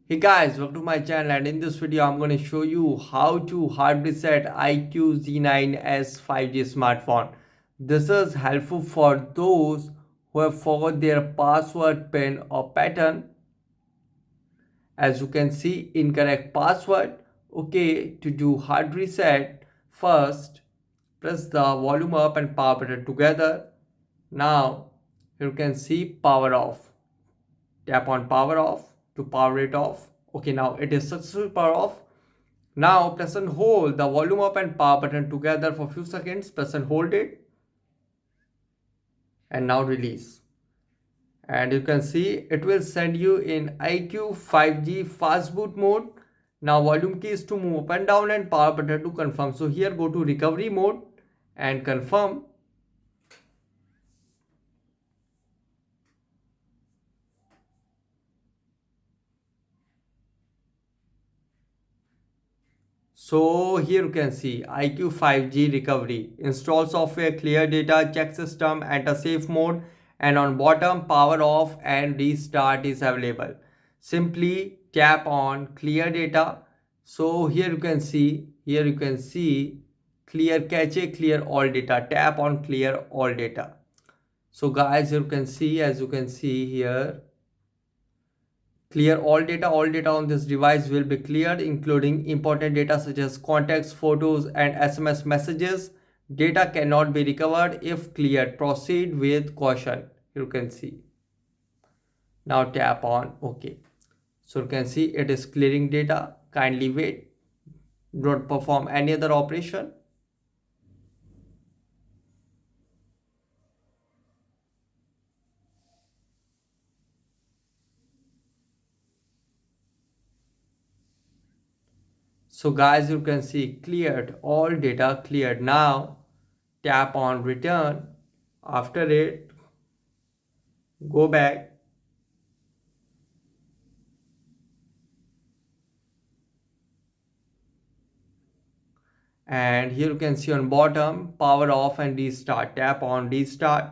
Hey guys, welcome to my channel, and in this video I'm going to show you how to hard reset iQOO Z9s 5G smartphone. This is helpful for those who have forgot their password, pin or pattern. As you can see, incorrect password. Okay, to do hard reset, first press the volume up and power button together. Now you can see power off. Tap on power off to power it off. Okay, now it is successful power off. Now press and hold the volume up and power button together for few seconds. Press and hold it and now release. And you can see it will send you in iQOO 5G fast boot mode. Now volume key is to move up and down and power button to confirm. So here go to recovery mode and confirm. So here you can see iQOO 5G recovery. Install software, clear data, check system, enter safe mode, and on bottom power off and restart is available. Simply tap on clear data. So here you can see clear cache, clear all data. Tap on clear all data. So guys, you can see, as you can see here, clear all data on this device will be cleared, including important data such as contacts, photos and SMS messages. Data cannot be recovered if cleared. Proceed with caution. You can see. Now tap on OK. So you can see it is clearing data. Kindly wait. Don't perform any other operation. So guys, you can see cleared, all data cleared. Now tap on return. After it, go back. And here you can see on bottom power off and restart. Tap on restart.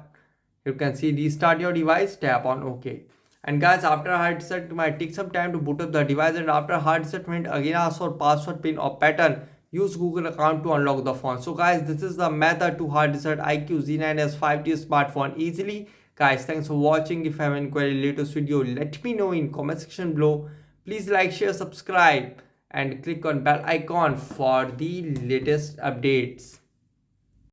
You can see restart your device. Tap on OK. And guys, after hard reset, it might take some time to boot up the device, and after hard reset, again ask for password, pin or pattern. Use Google account to unlock the phone. So guys, this is the method to hard reset iQOO Z9s 5G smartphone easily. Guys, thanks for watching. If you have any query latest video, let me know in comment section below. Please like, share, subscribe and click on bell icon for the latest updates.